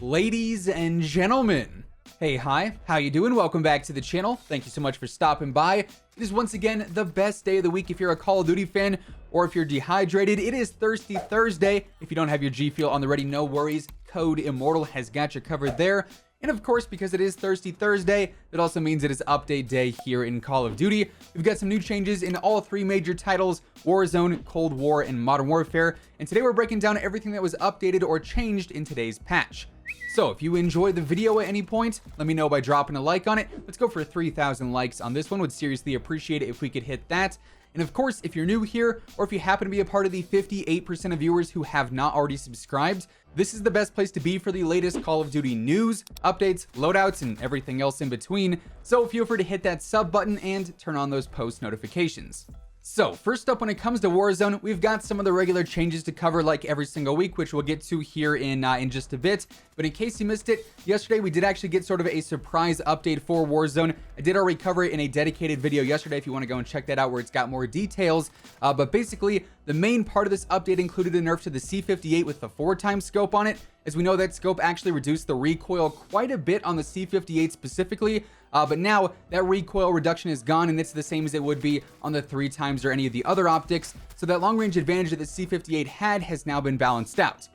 Ladies and gentlemen, hey, hi, how you doing? Welcome back to the channel. Thank you so much for stopping by. It is once again the best day of the week if you're a Call of Duty fan, or if you're dehydrated, it is Thirsty Thursday. If you don't have your G Fuel on the ready, no worries. Code Immortal has got you covered there. And of course, because it is Thirsty Thursday, that also means it is update day here in Call of Duty. We've got some new changes in all three major titles: Warzone, Cold War, and Modern Warfare. And today we're breaking down everything that was updated or changed in today's patch. So if you enjoyed the video at any point, let me know by dropping a like on it. Let's go for 3,000 likes on this one. Would seriously appreciate it if we could hit that. And of course, if you're new here, or if you happen to be a part of the 58% of viewers who have not already subscribed, this is the best place to be for the latest Call of Duty news, updates, loadouts, and everything else in between. So feel free to hit that sub button and turn on those post notifications. So first up, when it comes to Warzone, we've got some of the regular changes to cover like every single week, which we'll get to here in just a bit. But in case you missed it, yesterday we did actually get sort of a surprise update for Warzone. I did already cover it in a dedicated video yesterday if you want to go and check that out, where it's got more details. But basically, the main part of this update included a nerf to the C58 with the 4x scope on it. As we know, that scope actually reduced the recoil quite a bit on the C58 specifically. But now that recoil reduction is gone, and it's the same as it would be on the 3x or any of the other optics. So that long range advantage that the C58 had has now been balanced out.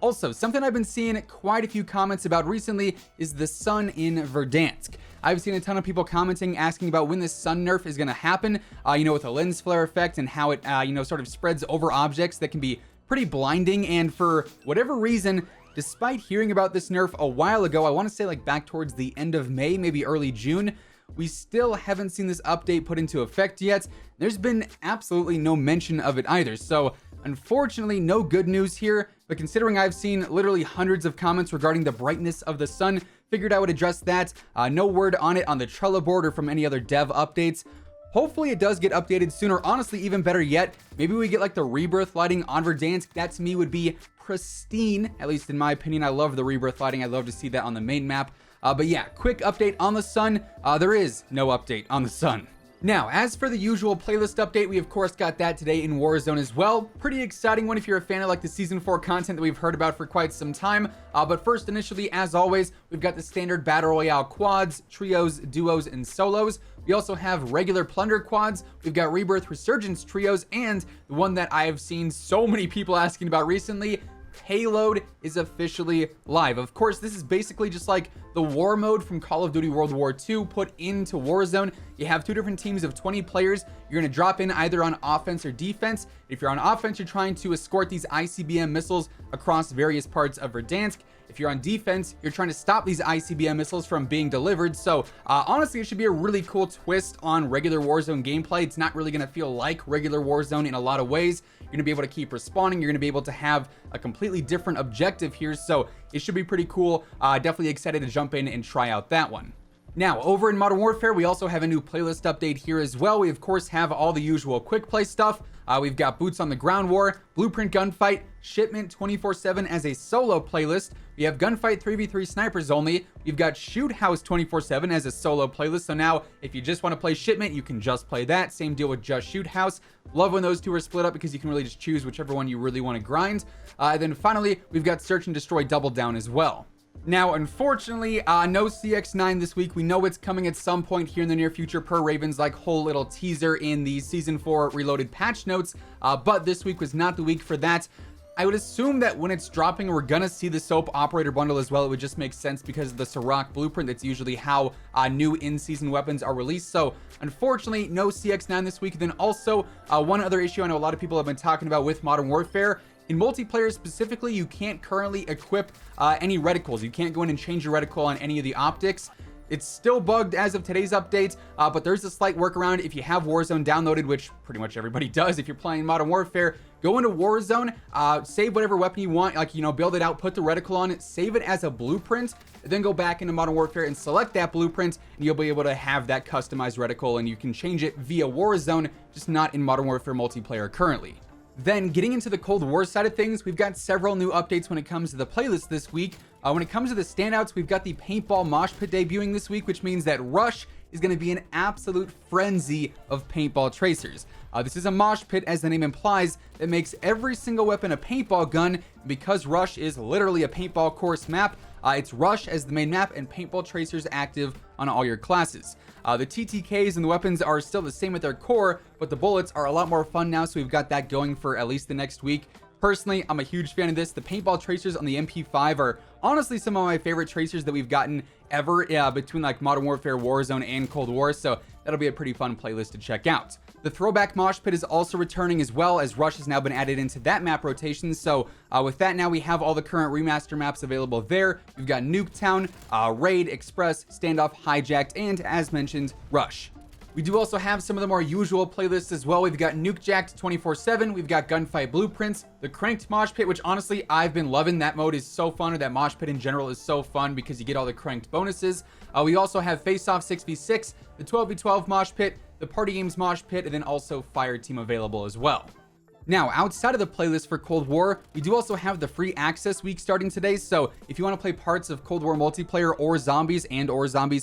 Also, something I've been seeing quite a few comments about recently is the sun in Verdansk. I've seen a ton of people commenting, asking about when this sun nerf is going to happen, with a lens flare effect and how it, sort of spreads over objects that can be pretty blinding. And for whatever reason, despite hearing about this nerf a while ago, I want to say like back towards the end of May, maybe early June, we still haven't seen this update put into effect yet. There's been absolutely no mention of it either. So unfortunately, no good news here, but considering I've seen literally hundreds of comments regarding the brightness of the sun, figured I would address that. No word on it on the Trello board or from any other dev updates. Hopefully it does get updated sooner. Honestly, even better yet, maybe we get like the rebirth lighting on Verdansk. That to me would be pristine, at least in my opinion. I love the rebirth lighting. I'd love to see that on the main map. But yeah, quick update on the sun. There is no update on the sun. Now, as for the usual playlist update, we of course got that today in Warzone as well. Pretty exciting one if you're a fan of like the Season 4 content that we've heard about for quite some time. But first, initially, as always, we've got the standard Battle Royale quads, trios, duos, and solos. We also have regular plunder quads. We've got Rebirth Resurgence trios, and the one that I have seen so many people asking about recently, Payload, is officially live. Of course, this is basically just like the war mode from Call of Duty World War II put into Warzone. You have two different teams of 20 players. You're going to drop in either on offense or defense. If you're on offense, you're trying to escort these ICBM missiles across various parts of Verdansk. If you're on defense, you're trying to stop these ICBM missiles from being delivered. So honestly, it should be a really cool twist on regular Warzone gameplay. It's not really going to feel like regular Warzone in a lot of ways. You're going to be able to keep respawning. You're going to be able to have a completely different objective here. So it should be pretty cool. Definitely excited to jump in and try out that one. Now, over in Modern Warfare, we also have a new playlist update here as well. We, of course, have all the usual quick play stuff. We've got Boots on the Ground War, Blueprint Gunfight, Shipment 24/7 as a solo playlist. We have Gunfight 3v3 Snipers only. We've got Shoot House 24/7 as a solo playlist. So now, if you just want to play Shipment, you can just play that. Same deal with just Shoot House. Love when those two are split up because you can really just choose whichever one you really want to grind. And then finally, we've got Search and Destroy Double Down as well. Now, unfortunately, no CX9 this week. We know it's coming at some point here in the near future per Raven's like whole little teaser in the Season 4 Reloaded patch notes, but this week was not the week for that. I would assume that when it's dropping, we're gonna see the Soap Operator bundle as well. It would just make sense because of the Sirach blueprint. That's usually how new in-season weapons are released. So unfortunately, no CX9 this week. Then also, one other issue I know a lot of people have been talking about with Modern Warfare, in multiplayer specifically, you can't currently equip any reticles. You can't go in and change your reticle on any of the optics. It's still bugged as of today's update, but there's a slight workaround. If you have Warzone downloaded, which pretty much everybody does if you're playing Modern Warfare, go into Warzone, save whatever weapon you want, build it out, put the reticle on it, save it as a blueprint, then go back into Modern Warfare and select that blueprint, and you'll be able to have that customized reticle, and you can change it via Warzone, just not in Modern Warfare multiplayer currently. Then getting into the Cold War side of things, we've got several new updates when it comes to the playlist this week. When it comes to the standouts, we've got the Paintball Mosh Pit debuting this week, which means that Rush is going to be an absolute frenzy of paintball tracers. This is a mosh pit, as the name implies, that makes every single weapon a paintball gun. Because Rush is literally a paintball course map, It's Rush as the main map and paintball tracers active on all your classes. The TTKs and the weapons are still the same at their core, but the bullets are a lot more fun now, so we've got that going for at least the next week. Personally, I'm a huge fan of this. The paintball tracers on the MP5 are honestly some of my favorite tracers that we've gotten ever between like Modern Warfare, Warzone, and Cold War, so that'll be a pretty fun playlist to check out. The throwback mosh pit is also returning, as well as Rush has now been added into that map rotation. So with that, now we have all the current remaster maps available there. We've got Nuketown, Raid, Express, Standoff, Hijacked, and as mentioned, Rush. We do also have some of the more usual playlists as well. We've got Nukejacked 24/7, we've got Gunfight Blueprints, the Cranked Mosh Pit, which honestly I've been loving. That mode is so fun, or that mosh pit in general is so fun because you get all the cranked bonuses. We also have Face Off 6v6, the 12v12 Mosh Pit, the Party Games Mosh Pit, and then also Fire Team available as well. Now, outside of the playlist for Cold War, we do also have the free access week starting today. So if you want to play parts of Cold War multiplayer or zombies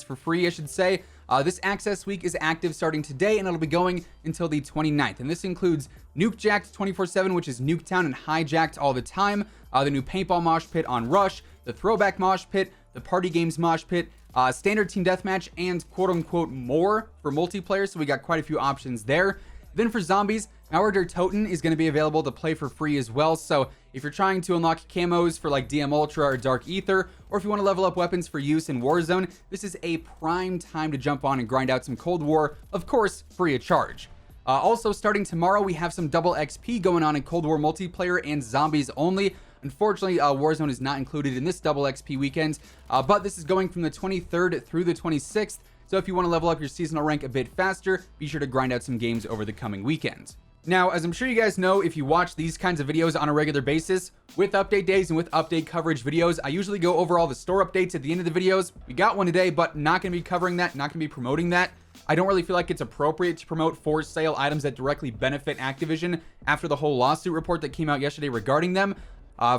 for free, I should say, this access week is active starting today, and it'll be going until the 29th. And this includes Nukejacked 24/7, which is Nuketown and Hijacked all the time, the new Paintball Mosh Pit on Rush, the Throwback Mosh Pit, the Party Games Mosh Pit, Standard Team Deathmatch, and quote-unquote more for multiplayer. So we got quite a few options there. Then for zombies, Mauer der Toten is going to be available to play for free as well. So if you're trying to unlock camos for like DM Ultra or Dark Ether, or if you want to level up weapons for use in Warzone, this is a prime time to jump on and grind out some Cold War, of course, free of charge. Also, starting tomorrow, we have some double XP going on in Cold War multiplayer and zombies only. Unfortunately, Warzone is not included in this double XP weekend, but this is going from the 23rd through the 26th. So if you want to level up your seasonal rank a bit faster, be sure to grind out some games over the coming weekend. Now, as I'm sure you guys know, if you watch these kinds of videos on a regular basis, with update days and with update coverage videos, I usually go over all the store updates at the end of the videos. We got one today, but not going to be covering that, not going to be promoting that. I don't really feel like it's appropriate to promote for sale items that directly benefit Activision after the whole lawsuit report that came out yesterday regarding them.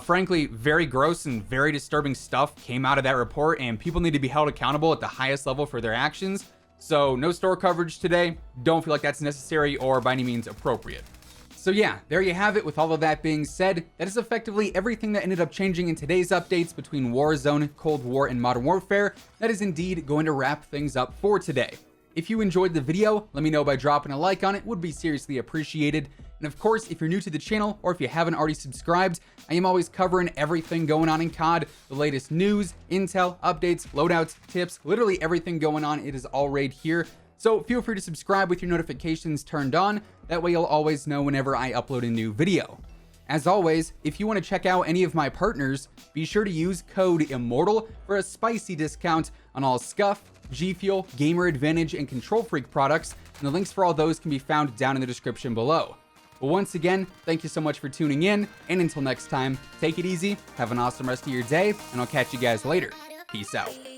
Frankly, very gross and very disturbing stuff came out of that report, and people need to be held accountable at the highest level for their actions. So no store coverage today. Don't feel like that's necessary or by any means appropriate. So yeah, there you have it. With all of that being said, that is effectively everything that ended up changing in today's updates between Warzone, Cold War, and Modern Warfare. That is indeed going to wrap things up for today. If you enjoyed the video, let me know by dropping a like on it. Would be seriously appreciated. And of course, if you're new to the channel or if you haven't already subscribed, I am always covering everything going on in COD, the latest news, intel, updates, loadouts, tips, literally everything going on. It is all right here. So feel free to subscribe with your notifications turned on. That way you'll always know whenever I upload a new video. As always, if you want to check out any of my partners, be sure to use code WhosImmortal for a spicy discount on all Scuff, G Fuel, Gamer Advantage, and Control Freak products, and the links for all those can be found down in the description below. But once again, thank you so much for tuning in, and until next time, take it easy, have an awesome rest of your day, and I'll catch you guys later. Peace out.